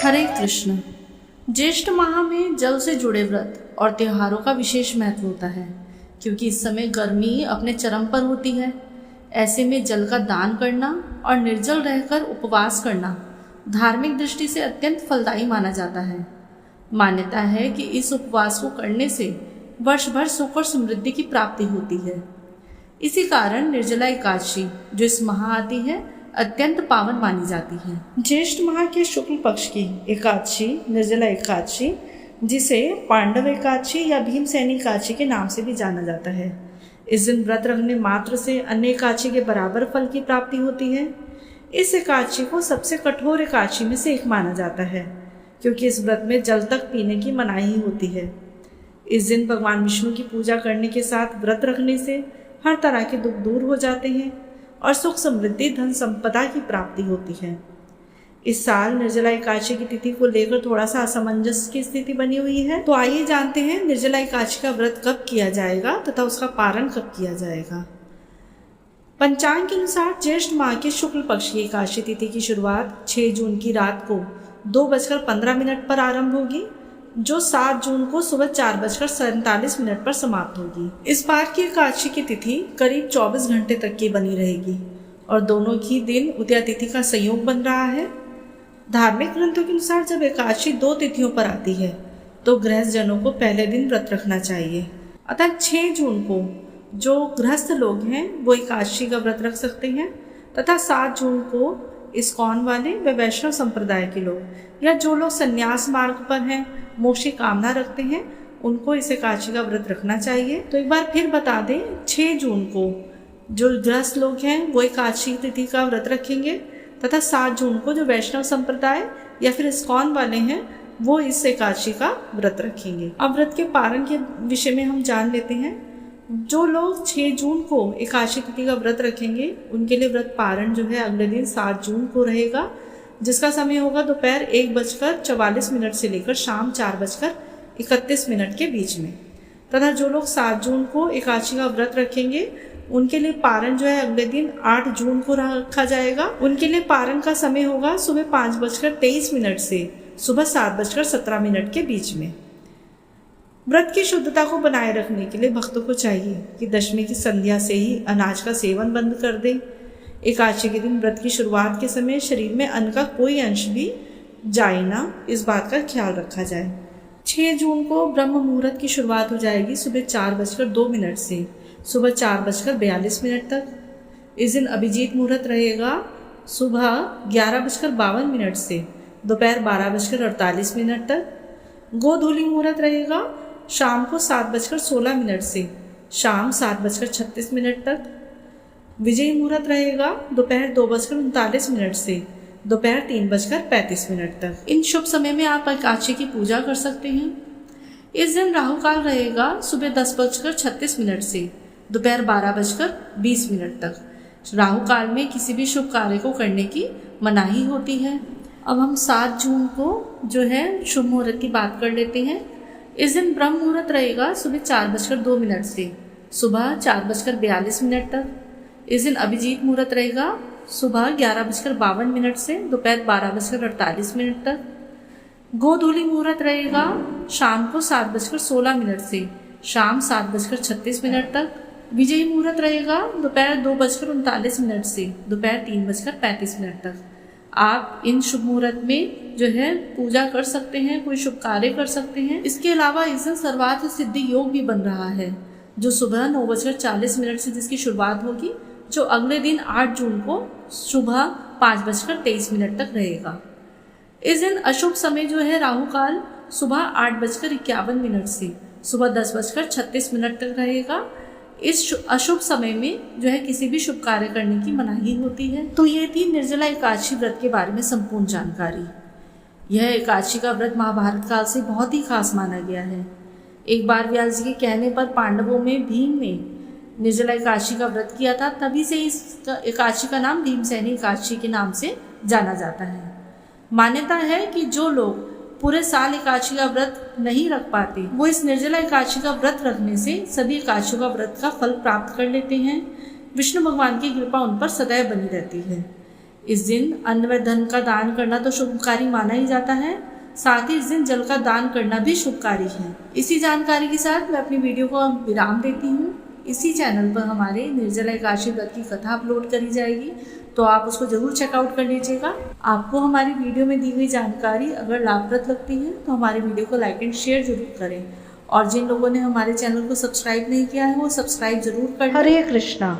हरे कृष्ण। ज्येष्ठ माह में जल से जुड़े व्रत और त्योहारों का विशेष महत्व होता है, क्योंकि इस समय गर्मी अपने चरम पर होती है। ऐसे में जल का दान करना और निर्जल रहकर उपवास करना धार्मिक दृष्टि से अत्यंत फलदायी माना जाता है। मान्यता है कि इस उपवास को करने से वर्ष भर सुख और समृद्धि की प्राप्ति होती है। इसी कारण निर्जला एकादशी जो इस माह आती है अत्यंत पावन मानी जाती है। ज्येष्ठ माह के शुक्ल पक्ष की एकादशी निर्जला एकादशी, जिसे पांडव एकादशी या भीमसेनी एकादशी के नाम से भी जाना जाता है। इस दिन व्रत रखने मात्र से अन्य एकादशी के बराबर फल की प्राप्ति होती है। इस एकादशी को सबसे कठोर एकादशी में से एक माना जाता है, क्योंकि इस व्रत में जल तक पीने की मनाही होती है। इस दिन भगवान विष्णु की पूजा करने के साथ व्रत रखने से हर तरह के दुख दूर हो जाते हैं और सुख समृद्धि धन संपदा की प्राप्ति होती है। इस साल निर्जला एकादशी की तिथि को लेकर थोड़ा सा असमंजस की स्थिति बनी हुई है, तो आइए जानते हैं निर्जला एकादशी का व्रत कब किया जाएगा तथा उसका पारण कब किया जाएगा। पंचांग के अनुसार ज्येष्ठ माह के शुक्ल पक्ष की एकादशी तिथि की शुरुआत 6 जून की रात को 2:15 पर आरंभ होगी, जो 7 जून को सुबह 4:47 पर समाप्त होगी। इस बार की एकादशी की तिथि करीब 24 घंटे तक की बनी रहेगी और दोनों ही दिन उदया तिथि का संयोग बन रहा है। धार्मिक ग्रंथों के अनुसार जब एकादशी 2 तिथियों पर आती है तो गृहस्थ जनों को पहले दिन व्रत रखना चाहिए। अतः 6 जून को जो गृहस्थ लोग हैं वो एकादशी का व्रत रख सकते हैं, तथा 7 जून को इस्कॉन वाले व वैष्णव संप्रदाय के लोग या जो लोग संन्यास मार्ग पर हैं, मोक्ष की कामना रखते हैं, उनको इस एकादशी का व्रत रखना चाहिए। तो एक बार फिर बता दें, 6 जून को जो गृहस्थ लोग हैं वो एकादशी तिथि का व्रत रखेंगे, तथा 7 जून को जो वैष्णव संप्रदाय या फिर इस्कॉन वाले हैं वो इस एकादशी का व्रत रखेंगे। अब व्रत के पारण के विषय में हम जान लेते हैं। जो लोग 6 जून को एकादशी तिथि का व्रत रखेंगे उनके लिए व्रत पारण जो है अगले दिन 7 जून को रहेगा, जिसका समय होगा दोपहर 1:44 से लेकर शाम 4:31 के बीच में। तथा जो लोग 7 जून को एकादशी का व्रत रखेंगे उनके लिए पारण जो है अगले दिन 8 जून को रखा जाएगा। उनके लिए पारण का समय होगा सुबह 5:23 से सुबह 7:17 के बीच में। व्रत की शुद्धता को बनाए रखने के लिए भक्तों को चाहिए कि दशमी की संध्या से ही अनाज का सेवन बंद कर दें। एकादशी के दिन व्रत की शुरुआत के समय शरीर में अन्न का कोई अंश भी जाए ना, इस बात का ख्याल रखा जाए। 6 जून को ब्रह्म मुहूर्त की शुरुआत हो जाएगी सुबह 4:02 से सुबह 4:42 तक। इस दिन अभिजीत मुहूर्त रहेगा सुबह 11:52 से दोपहर 12:48 तक। गोधूली मुहूर्त रहेगा शाम को 7:16 से शाम 7:36 तक। विजयी मुहूर्त रहेगा दोपहर 2:39 से दोपहर 3:35 तक। इन शुभ समय में आप एकादशी की पूजा कर सकते हैं। इस दिन राहु काल रहेगा सुबह 10:36 से दोपहर 12:20 तक। राहु काल में किसी भी शुभ कार्य को करने की मनाही होती है। अब हम 7 जून को जो है शुभ मुहूर्त की बात कर लेते हैं। इस दिन ब्रह्म मुहूर्त रहेगा सुबह 4:02 से सुबह 4:42 तक। इस दिन अभिजीत मुहूर्त रहेगा सुबह 11:52 से दोपहर 12:48 तक। गोधूली मुहूर्त रहेगा शाम को 7:16 से शाम 7:36 तक। विजयी मुहूर्त रहेगा दोपहर 2:39 से दोपहर 3:35 तक। आप इन शुभ मुहूर्त में जो है पूजा कर सकते हैं, कोई शुभ कार्य कर सकते हैं। इसके अलावा इस दिन सर्वार्थ सिद्धि योग भी बन रहा है, जो सुबह 9:40 से जिसकी शुरुआत होगी, जो अगले दिन 8 जून को सुबह 5:23 तक रहेगा। इस दिन अशुभ समय जो है राहु काल सुबह 8:51 से सुबह 10:36 तक रहेगा। इस अशुभ समय में जो है किसी भी शुभ कार्य करने की मनाही होती है। तो ये थी निर्जला एकादशी व्रत के बारे में संपूर्ण जानकारी। यह एकादशी का व्रत महाभारत काल से बहुत ही खास माना गया है। एक बार व्यास जी के कहने पर पांडवों में भीम ने निर्जला एकादशी का व्रत किया था, तभी से इस एकादशी का नाम भीमसेनी एकादशी के नाम से जाना जाता है। मान्यता है कि जो लोग पूरे साल एकादशी का व्रत नहीं रख पाते वो इस निर्जला एकादशी का व्रत रखने से सभी एकादशियों का व्रत का फल प्राप्त कर लेते हैं। विष्णु भगवान की कृपा उन पर सदैव बनी रहती है। इस दिन अन्न व धन का दान करना तो शुभकारी माना ही जाता है, साथ ही इस दिन जल का दान करना भी शुभकारी है। इसी जानकारी के साथ मैं अपनी वीडियो को विराम देती हूँ। इसी चैनल पर हमारे निर्जला एकादशी व्रत की कथा अपलोड करी जाएगी, तो आप उसको जरूर चेकआउट कर लीजिएगा। आपको हमारी वीडियो में दी हुई जानकारी अगर लाभप्रद लगती है तो हमारे वीडियो को लाइक एंड शेयर जरूर करें, और जिन लोगों ने हमारे चैनल को सब्सक्राइब नहीं किया है वो सब्सक्राइब जरूर करें। हरे कृष्णा।